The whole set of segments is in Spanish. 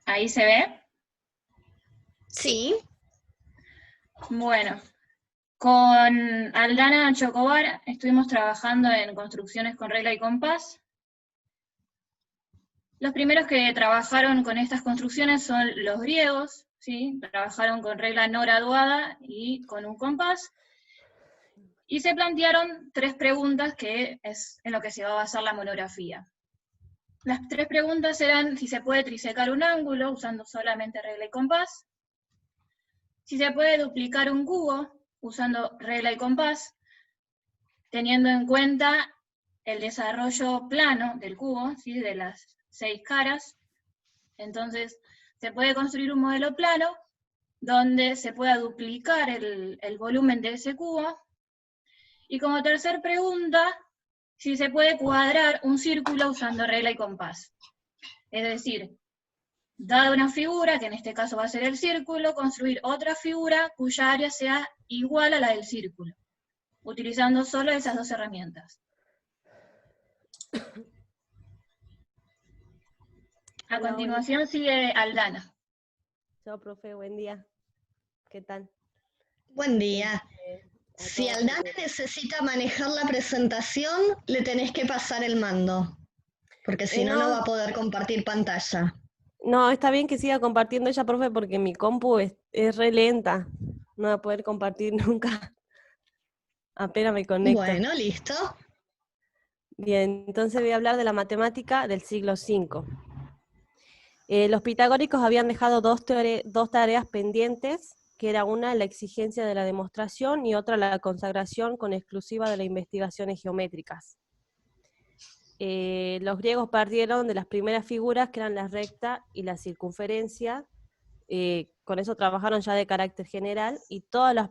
¿Ahí se ve? Sí. Bueno, con Aldana Chocobar estuvimos trabajando en construcciones con regla y compás. Los primeros que trabajaron con estas construcciones son los griegos, ¿sí? Trabajaron con regla no graduada y con un compás, y se plantearon 3 preguntas que es en lo que se va a basar la monografía. Las 3 preguntas eran si se puede trisecar un ángulo usando solamente regla y compás, si se puede duplicar un cubo usando regla y compás, teniendo en cuenta el desarrollo plano del cubo, ¿sí? De las 6 caras. Entonces, se puede construir un modelo plano donde se pueda duplicar el volumen de ese cubo. Y como tercer pregunta, si se puede cuadrar un círculo usando regla y compás. Es decir, dada una figura, que en este caso va a ser el círculo, construir otra figura cuya área sea igual a la del círculo, utilizando solo esas 2 herramientas. A Hola, continuación sigue Aldana. chao, profe, buen día. ¿Qué tal? Buen día. A Si todos Aldana primero. necesita manejar la presentación, le tenés que pasar el mando, porque si no, no va No, a poder compartir pantalla. no, está bien que siga compartiendo ella, profe, porque mi compu es re lenta. No va a poder compartir nunca. Apenas me conecto. Bueno, listo. Bien, entonces voy a hablar de la matemática del siglo V. Los pitagóricos habían dejado dos tareas pendientes, que era una la exigencia de la demostración y otra la consagración con exclusiva de las investigaciones geométricas. Los griegos partieron de las primeras figuras, que eran la recta y la circunferencia. Con eso trabajaron ya de carácter general, y todas las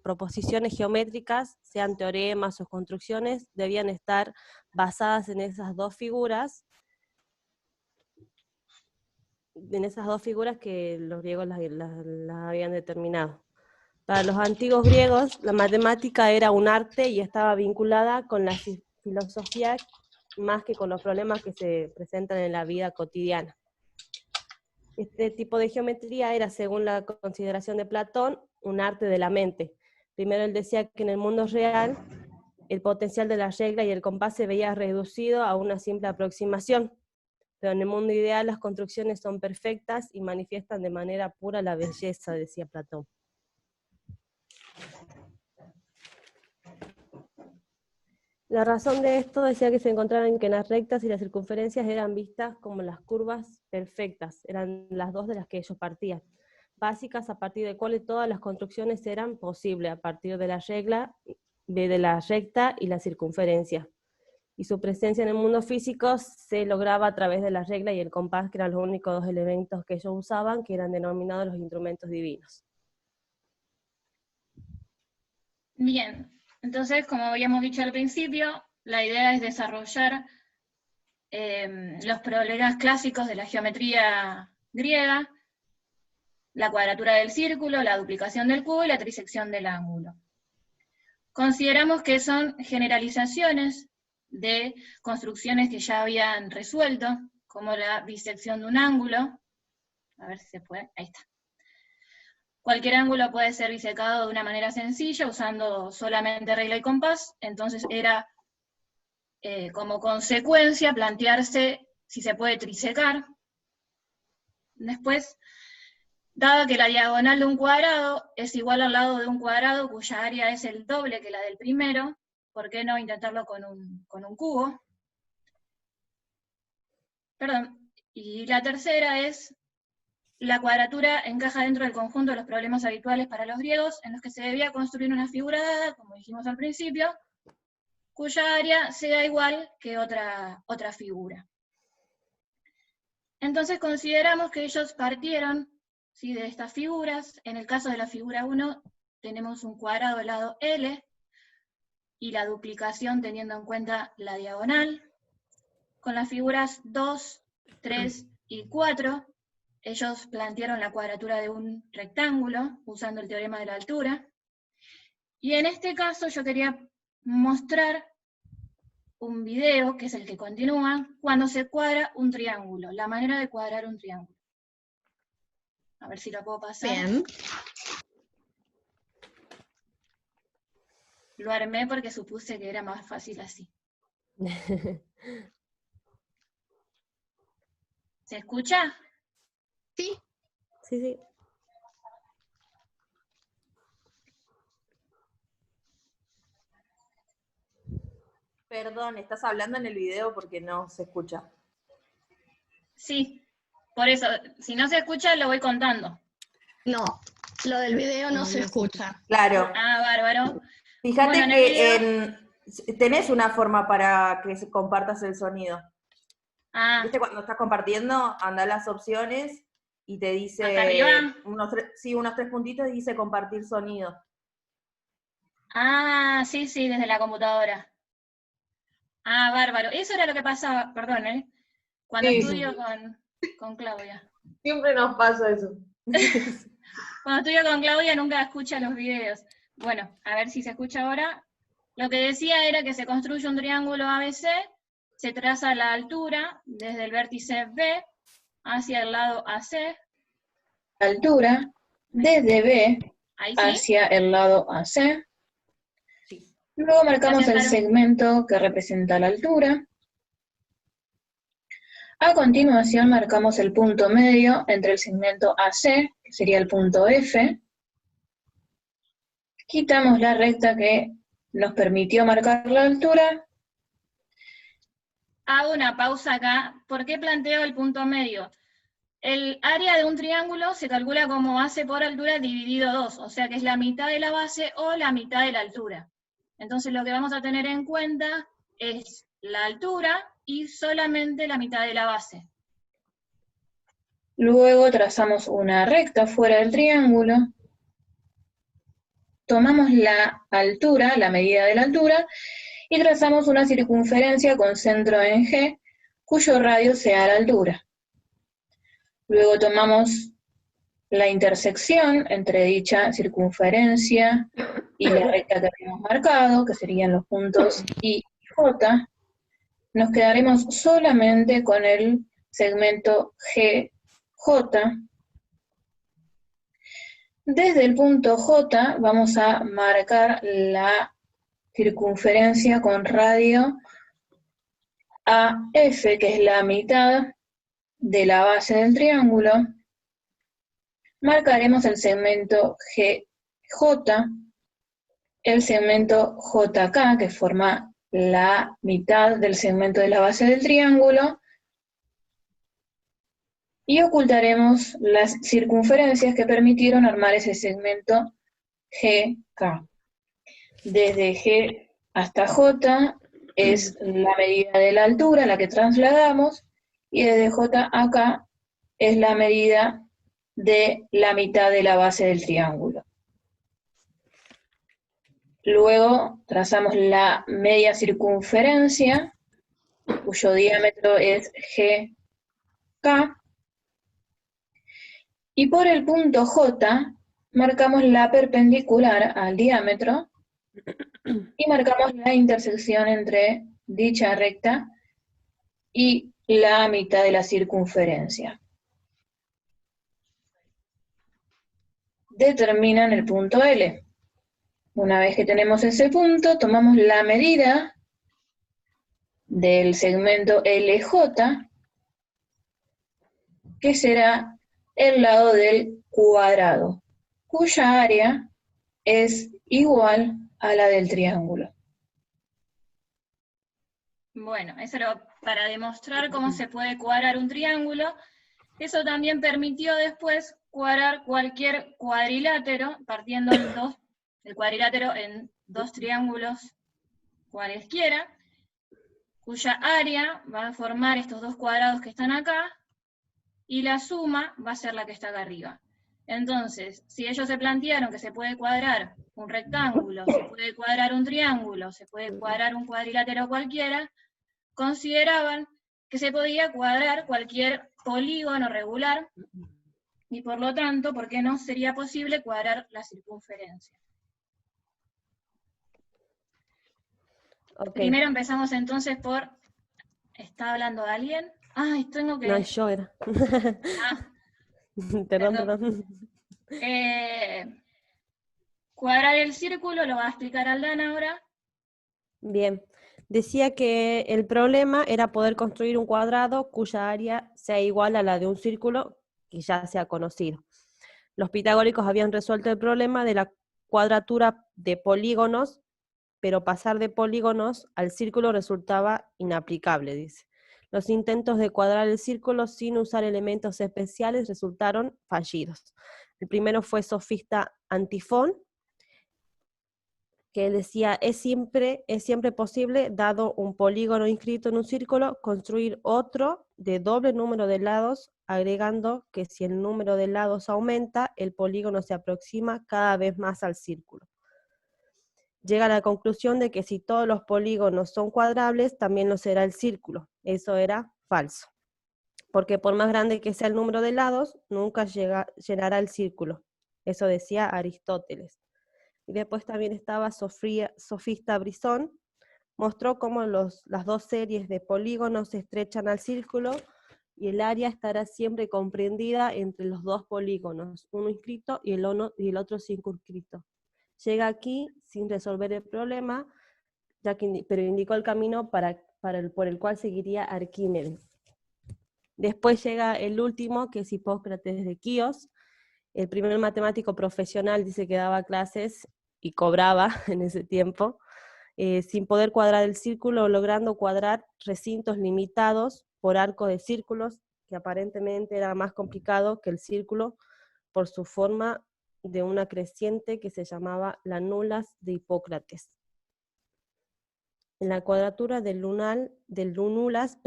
proposiciones geométricas, sean teoremas o construcciones, debían estar basadas en esas dos figuras, que los griegos las habían determinado. Para los antiguos griegos, la matemática era un arte y estaba vinculada con la filosofía más que con los problemas que se presentan en la vida cotidiana. Este tipo de geometría era, según la consideración de Platón, un arte de la mente. Primero él decía que en el mundo real el potencial de la regla y el compás se veía reducido a una simple aproximación, pero en el mundo ideal las construcciones son perfectas y manifiestan de manera pura la belleza, decía Platón. La razón de esto decía que se encontraban que las rectas y las circunferencias eran vistas como las curvas perfectas, eran las dos de las que ellos partían, básicas a partir de cuales todas las construcciones eran posibles, a partir de la regla, de la recta y la circunferencia. Y su presencia en el mundo físico se lograba a través de la regla y el compás, que eran los únicos dos elementos que ellos usaban, que eran denominados los instrumentos divinos. Bien, entonces, como habíamos dicho al principio, la idea es desarrollar los problemas clásicos de la geometría griega, la cuadratura del círculo, la duplicación del cubo y la trisección del ángulo. Consideramos que son generalizaciones de construcciones que ya habían resuelto, como la bisección de un ángulo. A ver si se puede, ahí está. Cualquier ángulo puede ser bisecado de una manera sencilla, usando solamente regla y compás, entonces era como consecuencia plantearse si se puede trisecar. Después, dado que la diagonal de un cuadrado es igual al lado de un cuadrado cuya área es el doble que la del primero, ¿por qué no intentarlo con un cubo? Perdón. Y la tercera es, la cuadratura encaja dentro del conjunto de los problemas habituales para los griegos, en los que se debía construir una figura dada, como dijimos al principio, cuya área sea igual que otra figura. Entonces consideramos que ellos partieron, ¿sí?, de estas figuras. En el caso de la figura 1 tenemos un cuadrado del lado L y la duplicación teniendo en cuenta la diagonal. Con las figuras 2, 3 y 4, ellos plantearon la cuadratura de un rectángulo usando el teorema de la altura. Y en este caso yo quería mostrar un video, que es el que continúa, cuando se cuadra un triángulo, la manera de cuadrar un triángulo. A ver si lo puedo pasar. Bien. Lo armé porque supuse que era más fácil así. ¿Se escucha? Sí, Sí, sí. Perdón, estás hablando en el video porque no se escucha. Sí. Por eso, si no se escucha, lo voy contando. no. Lo del video no No, se no se escucha. Claro. Ah, bárbaro. Fíjate Bueno, en el que tenés una forma para que compartas el sonido. Ah, ¿Viste cuando estás compartiendo? Anda a las opciones y te dice ¿acá arriba? unos 3 puntitos y dice compartir sonido. Ah, sí, sí, desde la computadora. Ah, bárbaro. Eso era lo que pasaba, perdón, cuando Sí. estudio con Claudia. Siempre nos pasa eso. Cuando estudio con Claudia nunca escucha los videos. Bueno, a ver si se escucha ahora. Lo que decía era que se construye un triángulo ABC, se traza la altura desde el vértice B hacia el lado AC. Altura desde B Ahí sí. hacia el lado AC. Sí. Luego marcamos Gracias, el Caro. segmento que representa la altura. A continuación marcamos el punto medio entre el segmento AC, que sería el punto F. Quitamos la recta que nos permitió marcar la altura. Hago una pausa acá. ¿Por qué planteo el punto medio? El área de un triángulo se calcula como base por altura dividido 2, o sea que es la mitad de la base o la mitad de la altura. Entonces lo que vamos a tener en cuenta es la altura y solamente la mitad de la base. Luego trazamos una recta fuera del triángulo. Tomamos la altura, la medida de la altura, y trazamos una circunferencia con centro en G, cuyo radio sea la altura. Luego tomamos la intersección entre dicha circunferencia y la recta que habíamos marcado, que serían los puntos I y J. Nos quedaremos solamente con el segmento GJ. Desde el punto J vamos a marcar la circunferencia con radio AF, que es la mitad de la base del triángulo. Marcaremos el segmento GJ, el segmento JK, que forma la mitad del segmento de la base del triángulo, y ocultaremos las circunferencias que permitieron armar ese segmento GK. Desde G hasta J es la medida de la altura, la que trasladamos, y desde J a K es la medida de la mitad de la base del triángulo. Luego trazamos la media circunferencia, cuyo diámetro es GK, y por el punto J marcamos la perpendicular al diámetro y marcamos la intersección entre dicha recta y la mitad de la circunferencia. Determinan el punto L. Una vez que tenemos ese punto, tomamos la medida del segmento LJ, que será el lado del cuadrado, cuya área es igual a la del triángulo. Bueno, eso era para demostrar cómo se puede cuadrar un triángulo. Eso también permitió después cuadrar cualquier cuadrilátero, partiendo el cuadrilátero en dos triángulos cualesquiera, cuya área va a formar estos dos cuadrados que están acá, y la suma va a ser la que está acá arriba. Entonces, si ellos se plantearon que se puede cuadrar un rectángulo, se puede cuadrar un triángulo, se puede cuadrar un cuadrilátero cualquiera, consideraban que se podía cuadrar cualquier polígono regular, y por lo tanto, ¿por qué no sería posible cuadrar la circunferencia? Ok. Primero empezamos entonces por... ¿Está hablando alguien? Ay, tengo que... No, yo era. Ah, Perdón. Cuadrar el círculo lo va a explicar Aldana ahora. Bien. Decía que el problema era poder construir un cuadrado cuya área sea igual a la de un círculo que ya sea conocido. Los pitagóricos habían resuelto el problema de la cuadratura de polígonos, pero pasar de polígonos al círculo resultaba inaplicable, dice. Los intentos de cuadrar el círculo sin usar elementos especiales resultaron fallidos. El primero fue sofista Antifón, que él decía, es siempre posible, dado un polígono inscrito en un círculo, construir otro de doble número de lados, agregando que si el número de lados aumenta, el polígono se aproxima cada vez más al círculo. Llega a la conclusión de que si todos los polígonos son cuadrables, también lo será el círculo. Eso era falso, porque por más grande que sea el número de lados, nunca llenará el círculo. Eso decía Aristóteles. Y después también estaba Sofista Brisón, mostró cómo las dos series de polígonos se estrechan al círculo y el área estará siempre comprendida entre los dos polígonos, uno inscrito y el otro circunscrito. Llega aquí sin resolver el problema, pero indicó el camino por el cual seguiría Arquímedes. Después llega el último, que es Hipócrates de Quíos, el primer matemático profesional, dice que daba clases y cobraba en ese tiempo, sin poder cuadrar el círculo, logrando cuadrar recintos limitados por arcos de círculos, que aparentemente era más complicado que el círculo por su forma de una creciente que se llamaba la nulas de Hipócrates. En la cuadratura del nulas,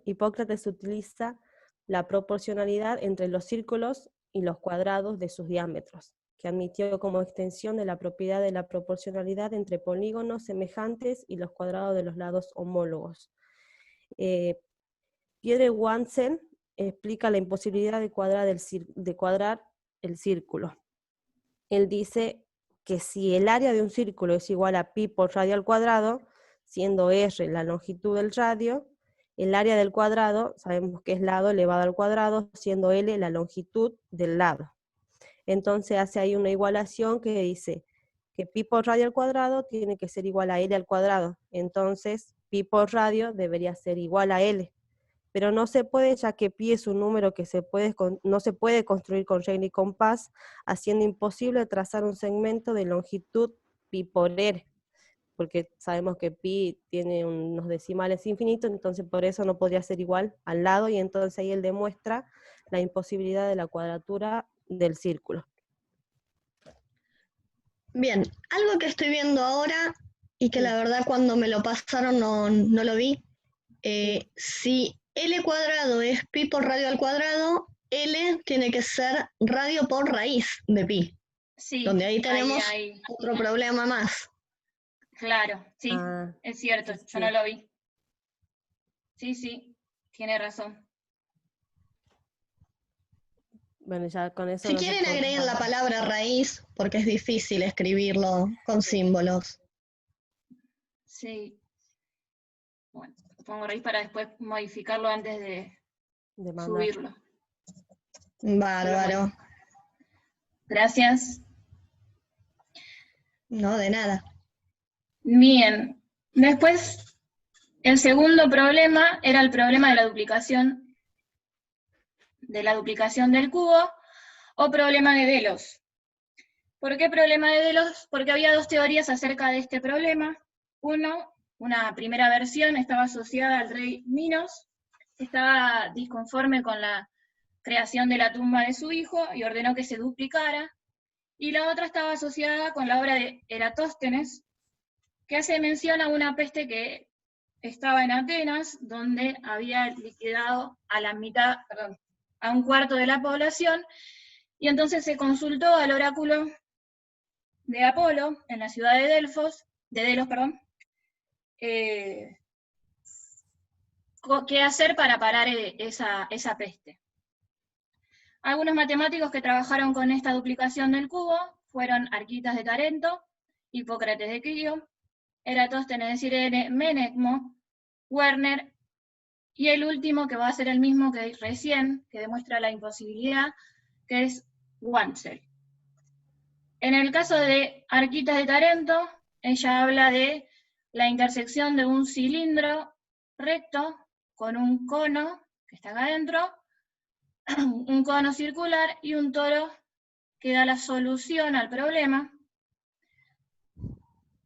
Hipócrates utiliza la proporcionalidad entre los círculos y los cuadrados de sus diámetros, que admitió como extensión de la propiedad de la proporcionalidad entre polígonos semejantes y los cuadrados de los lados homólogos. Pierre Wansen explica la imposibilidad de cuadrar el círculo. Él dice que si el área de un círculo es igual a pi por radio al cuadrado, siendo r la longitud del radio, el área del cuadrado, sabemos que es lado elevado al cuadrado, siendo L la longitud del lado. Entonces hace ahí una igualación que dice que pi por radio al cuadrado tiene que ser igual a L al cuadrado. Entonces pi por radio debería ser igual a L. Pero no se puede, ya que pi es un número que no se puede construir con regla y compás, haciendo imposible trazar un segmento de longitud pi por r, porque sabemos que pi tiene unos decimales infinitos, entonces por eso no podría ser igual al lado, y entonces ahí él demuestra la imposibilidad de la cuadratura del círculo. Bien, algo que estoy viendo ahora, y que la verdad cuando me lo pasaron no lo vi, si L cuadrado es pi por radio al cuadrado, L tiene que ser radio por raíz de pi. Sí, donde ahí tenemos ahí. Otro problema más. Claro, sí, es cierto, sí. yo no lo vi. Sí, tiene razón. Bueno, ya con eso... Si quieren agreguen la palabra raíz, porque es difícil escribirlo con símbolos. Sí. Bueno, pongo raíz para después modificarlo antes de subirlo. Bárbaro. Gracias. No, de nada. Bien. Después, el segundo problema era el problema de la duplicación del cubo, o problema de Delos. ¿Por qué problema de Delos? Porque había dos teorías acerca de este problema. Una primera versión estaba asociada al rey Minos, que estaba disconforme con la creación de la tumba de su hijo y ordenó que se duplicara. Y la otra estaba asociada con la obra de Eratóstenes, que hace mención a una peste que estaba en Atenas, donde había liquidado a un cuarto de la población, y entonces se consultó al oráculo de Apolo, en la ciudad de Delos, qué hacer para parar esa peste. Algunos matemáticos que trabajaron con esta duplicación del cubo fueron Arquitas de Tarento, Hipócrates de Quío, Eratóstenes de Cirene, Menecmo, Werner, y el último, que va a ser el mismo que recién, que demuestra la imposibilidad, que es Wansel. En el caso de Arquitas de Tarento, ella habla de la intersección de un cilindro recto con un cono, que está acá adentro, un cono circular y un toro que da la solución al problema.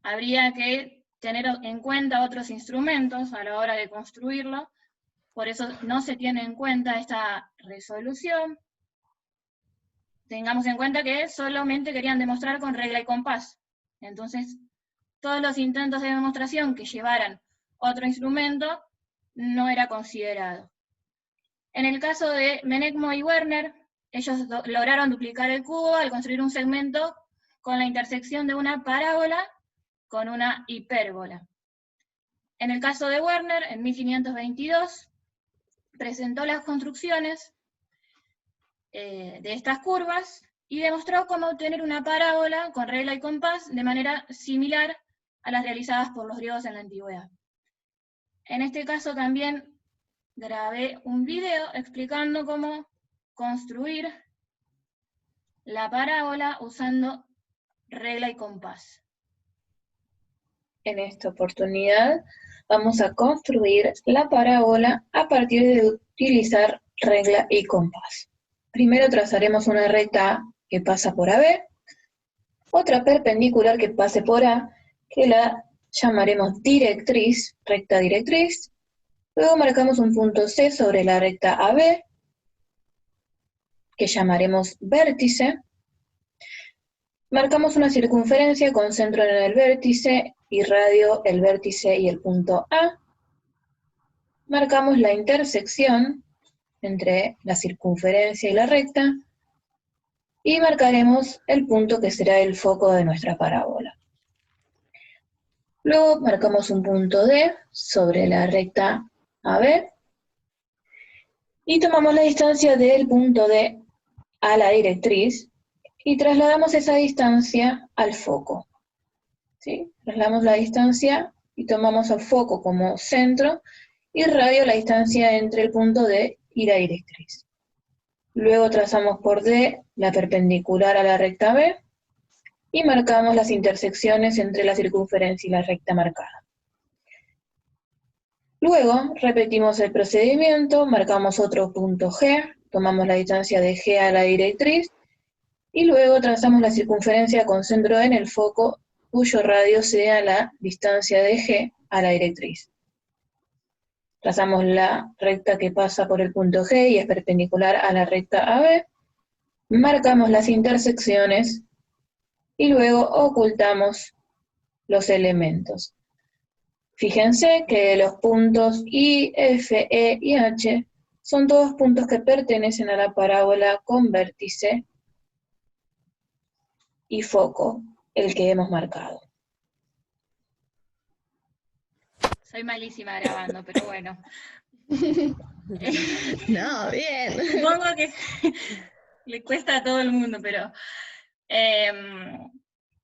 Habría que tener en cuenta otros instrumentos a la hora de construirlo, por eso no se tiene en cuenta esta resolución. Tengamos en cuenta que solamente querían demostrar con regla y compás. Entonces, todos los intentos de demostración que llevaran otro instrumento no era considerado. En el caso de Menegmo y Werner, ellos lograron duplicar el cubo al construir un segmento con la intersección de una parábola con una hipérbola. En el caso de Werner, en 1522, presentó las construcciones de estas curvas y demostró cómo obtener una parábola con regla y compás de manera similar a las realizadas por los griegos en la antigüedad. En este caso también grabé un video explicando cómo construir la parábola usando regla y compás. En esta oportunidad vamos a construir la parábola a partir de utilizar regla y compás. Primero trazaremos una recta que pasa por AB, otra perpendicular que pase por A, que la llamaremos directriz, recta directriz. Luego marcamos un punto C sobre la recta AB, que llamaremos vértice. Marcamos una circunferencia con centro en el vértice y radio el vértice y el punto A. Marcamos la intersección entre la circunferencia y la recta, y marcaremos el punto que será el foco de nuestra parábola. Luego marcamos un punto D sobre la recta AB, y tomamos la distancia del punto D a la directriz, y trasladamos esa distancia al foco. ¿Sí? Trasladamos la distancia y tomamos al foco como centro, y radio la distancia entre el punto D y la directriz. Luego trazamos por D la perpendicular a la recta B, y marcamos las intersecciones entre la circunferencia y la recta marcada. Luego repetimos el procedimiento, marcamos otro punto G, tomamos la distancia de G a la directriz, y luego trazamos la circunferencia con centro en el foco, cuyo radio sea la distancia de G a la directriz. Trazamos la recta que pasa por el punto G y es perpendicular a la recta AB, marcamos las intersecciones y luego ocultamos los elementos. Fíjense que los puntos I, F, E y H son todos puntos que pertenecen a la parábola con vértice y foco, el que hemos marcado. Soy malísima grabando, pero bueno. No, bien. Supongo que le cuesta a todo el mundo, pero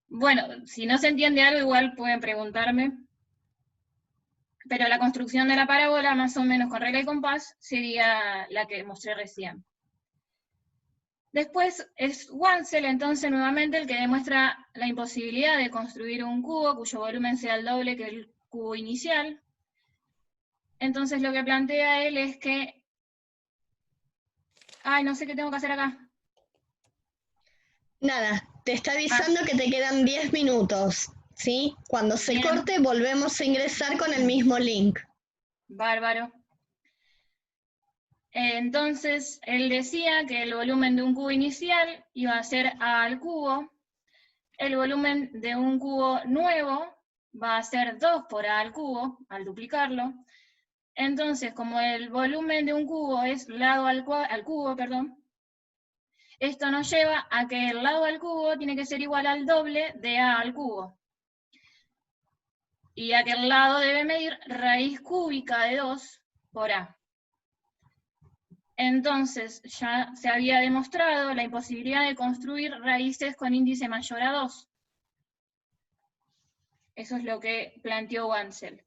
bueno, si no se entiende algo, igual pueden preguntarme. Pero la construcción de la parábola, más o menos con regla y compás, sería la que mostré recién. Después es Wansel, entonces, nuevamente, el que demuestra la imposibilidad de construir un cubo cuyo volumen sea el doble que el cubo inicial. Entonces lo que plantea él es que... Ay, no sé qué tengo que hacer acá. Nada, te está avisando que te quedan 10 minutos, ¿sí? Cuando se Bien. corte volvemos a ingresar con el mismo link. Bárbaro. Entonces, él decía que el volumen de un cubo inicial iba a ser A al cubo, el volumen de un cubo nuevo va a ser 2 por A al cubo, al duplicarlo. Entonces, como el volumen de un cubo es lado al cubo, esto nos lleva a que el lado al cubo tiene que ser igual al doble de A al cubo. Y a que el lado debe medir raíz cúbica de 2 por A. Entonces, ya se había demostrado la imposibilidad de construir raíces con índice mayor a 2. Eso es lo que planteó Wansel.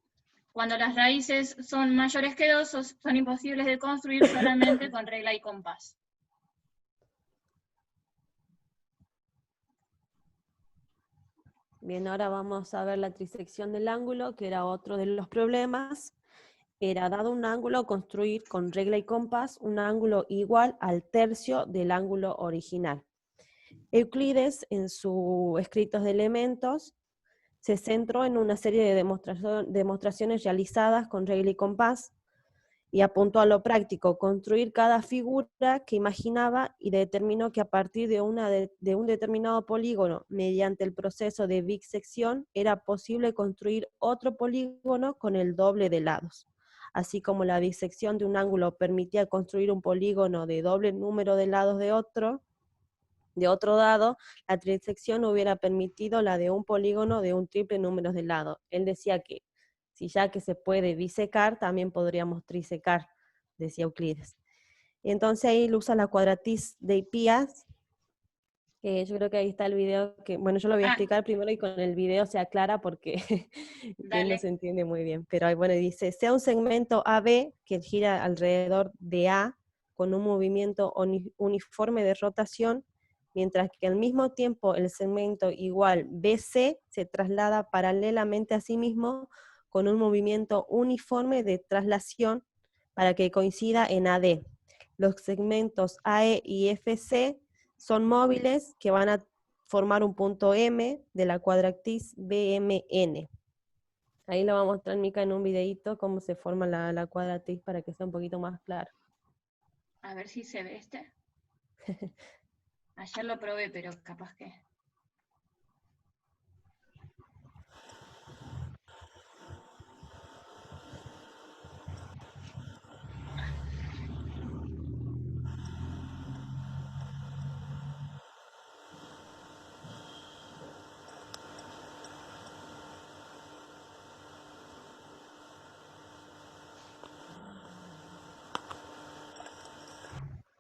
Cuando las raíces son mayores que 2, son imposibles de construir solamente con regla y compás. Bien, ahora vamos a ver la trisección del ángulo, que era otro de los problemas. Era, dado un ángulo, construir con regla y compás un ángulo igual al tercio del ángulo original. Euclides, en sus escritos de elementos, se centró en una serie de demostraciones realizadas con regla y compás, y apuntó a lo práctico, construir cada figura que imaginaba, y determinó que a partir de un determinado polígono, mediante el proceso de bisección, era posible construir otro polígono con el doble de lados. Así como la bisección de un ángulo permitía construir un polígono de doble número de lados de otro dado, la trisección hubiera permitido la de un polígono de un triple número de lados. Él decía que si ya que se puede bisecar, también podríamos trisecar, decía Euclides. Y entonces ahí él usa la cuadratriz de Hipías. Yo creo que ahí está el video, que bueno, yo lo voy a explicar primero y con el video se aclara porque no se entiende muy bien. Pero ahí, bueno, dice, sea un segmento AB que gira alrededor de A con un movimiento uniforme de rotación, mientras que al mismo tiempo el segmento igual BC se traslada paralelamente a sí mismo con un movimiento uniforme de traslación para que coincida en AD. Los segmentos AE y FC son móviles que van a formar un punto M de la cuadratriz BMN. Ahí lo va a mostrar Mica en un videíto cómo se forma la cuadratriz para que sea un poquito más claro. A ver si se ve este. Ayer lo probé, pero capaz que...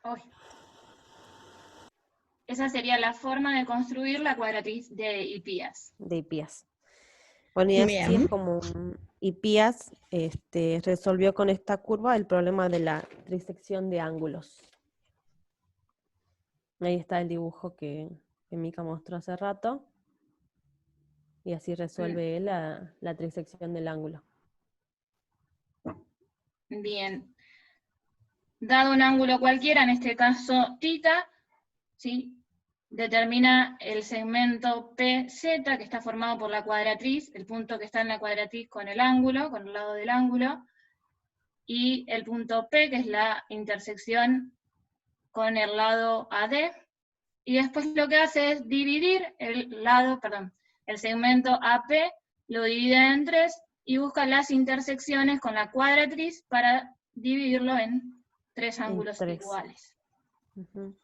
Uy. Esa sería la forma de construir la cuadratriz de Hipías. De Hipías. Bueno, y así Bien. es como Hipías resolvió con esta curva el problema de la trisección de ángulos. Ahí está el dibujo que Mica mostró hace rato. Y así resuelve él la trisección del ángulo. Bien. Dado un ángulo cualquiera, en este caso θ, ¿sí? Determina el segmento PZ, que está formado por la cuadratriz, el punto que está en la cuadratriz con el ángulo, con el lado del ángulo, y el punto P, que es la intersección con el lado AD, y después lo que hace es dividir el segmento AP, lo divide en 3, y busca las intersecciones con la cuadratriz para dividirlo en 3 ángulos iguales. Uh-huh.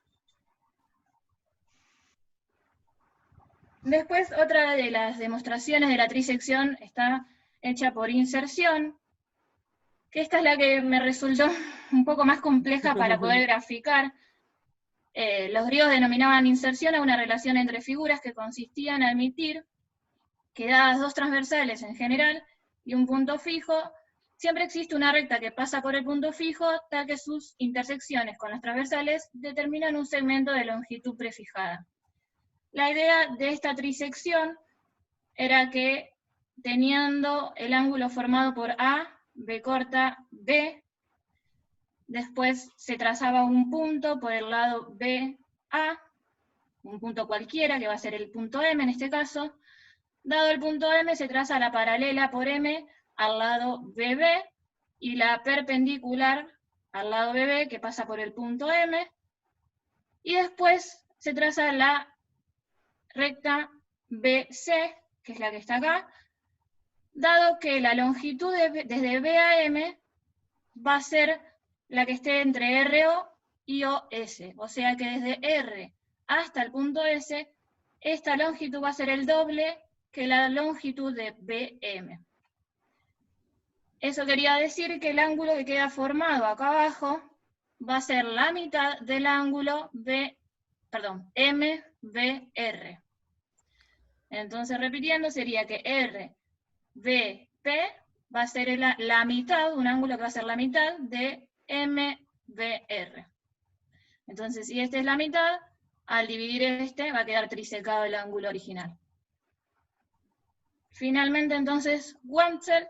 Después, otra de las demostraciones de la trisección está hecha por inserción, que esta es la que me resultó un poco más compleja para poder graficar. Los griegos denominaban inserción a una relación entre figuras que consistía en admitir que dadas dos transversales en general y un punto fijo, siempre existe una recta que pasa por el punto fijo, tal que sus intersecciones con las transversales determinan un segmento de longitud prefijada. La idea de esta trisección era que, teniendo el ángulo formado por A, B corta, B, después se trazaba un punto por el lado BA, un punto cualquiera, que va a ser el punto M en este caso. Dado el punto M, se traza la paralela por M al lado BB, y la perpendicular al lado BB, que pasa por el punto M, y después se traza la recta BC, que es la que está acá, dado que la longitud desde B a M va a ser la que esté entre RO y OS, o sea que desde R hasta el punto S, esta longitud va a ser el doble que la longitud de BM. Eso quería decir que el ángulo que queda formado acá abajo va a ser la mitad del ángulo MBR. Entonces, repitiendo, sería que RBP va a ser la mitad, un ángulo que va a ser la mitad de MBR. Entonces, si esta es la mitad, al dividir este va a quedar trisecado el ángulo original. Finalmente, entonces, Wentzel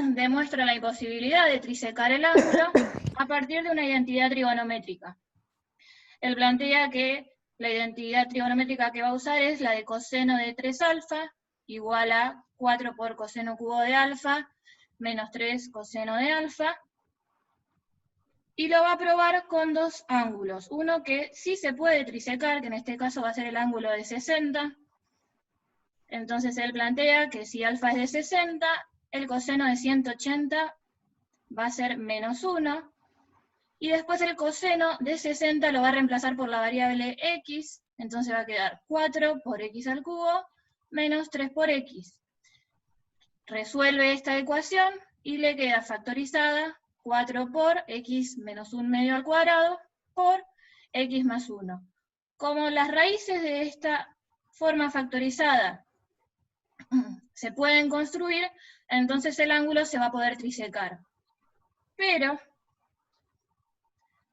demuestra la imposibilidad de trisecar el ángulo a partir de una identidad trigonométrica. Él plantea que la identidad trigonométrica que va a usar es la de coseno de 3 alfa, igual a 4 por coseno cubo de alfa, menos 3 coseno de alfa, y lo va a probar con dos ángulos. Uno que sí se puede trisecar, que en este caso va a ser el ángulo de 60. Entonces él plantea que si alfa es de 60, el coseno de 180 va a ser menos 1, y después el coseno de 60 lo va a reemplazar por la variable x, entonces va a quedar 4 por x al cubo menos 3 por x. Resuelve esta ecuación y le queda factorizada 4 por x menos 1 medio al cuadrado por x más 1. Como las raíces de esta forma factorizada se pueden construir, entonces el ángulo se va a poder trisecar. Pero,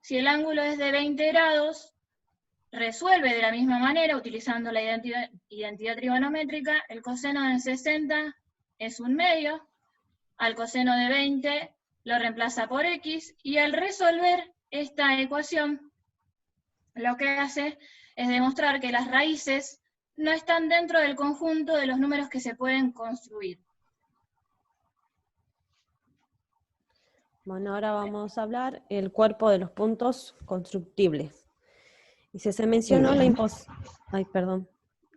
si el ángulo es de 20 grados, resuelve de la misma manera, utilizando la identidad trigonométrica. El coseno de 60 es 1 medio, al coseno de 20 lo reemplaza por x, y al resolver esta ecuación, lo que hace es demostrar que las raíces no están dentro del conjunto de los números que se pueden construir. Bueno, ahora vamos a hablar el cuerpo de los puntos constructibles. Y si se mencionó la Ay, perdón.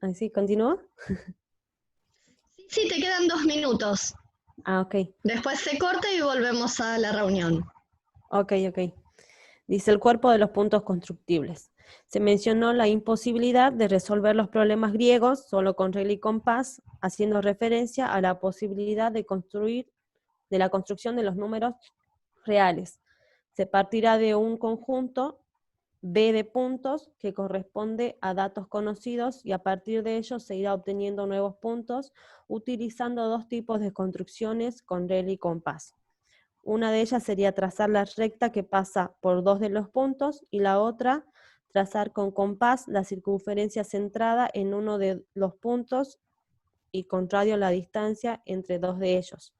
Ahí sí, ¿continúa? Sí, te quedan 2 minutos. Ah, ok. Después se corta y volvemos a la reunión. Ok. Dice el cuerpo de los puntos constructibles. Se mencionó la imposibilidad de resolver los problemas griegos solo con regla y compás, haciendo referencia a la posibilidad de la construcción de los números reales. Se partirá de un conjunto B de puntos que corresponde a datos conocidos, y a partir de ellos se irá obteniendo nuevos puntos utilizando dos tipos de construcciones con regla y compás. Una de ellas sería trazar la recta que pasa por dos de los puntos, y la otra, trazar con compás la circunferencia centrada en uno de los puntos y con radio la distancia entre dos de ellos.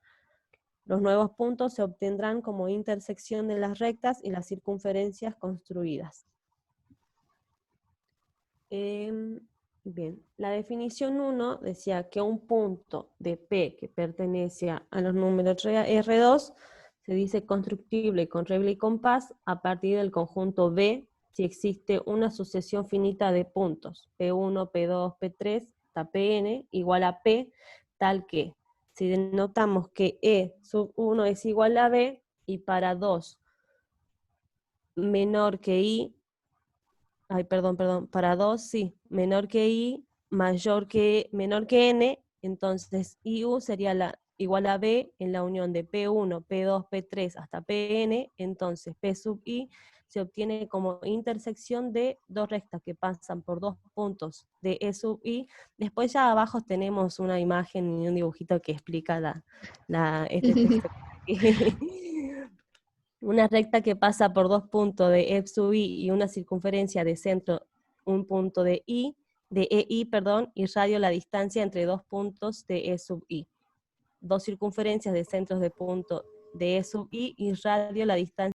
Los nuevos puntos se obtendrán como intersección de las rectas y las circunferencias construidas. Bien, la definición 1 decía que un punto de P que pertenece a los números R2 se dice constructible con regla y compás a partir del conjunto B si existe una sucesión finita de puntos, P1, P2, P3, hasta Pn igual a P, tal que, si denotamos que E sub 1 es igual a B, y para 2 menor que I, para 2 sí, menor que I, menor que N, entonces IU sería igual a B en la unión de P1, P2, P3 hasta Pn, entonces P sub I se obtiene como intersección de dos rectas que pasan por dos puntos de E sub I. Después ya abajo tenemos una imagen y un dibujito que explica este texto. Una recta que pasa por dos puntos de F sub I y una circunferencia de centro, un punto de EI, y radio la distancia entre dos puntos de E sub I. Dos circunferencias de centros de punto de E sub I y radio la distancia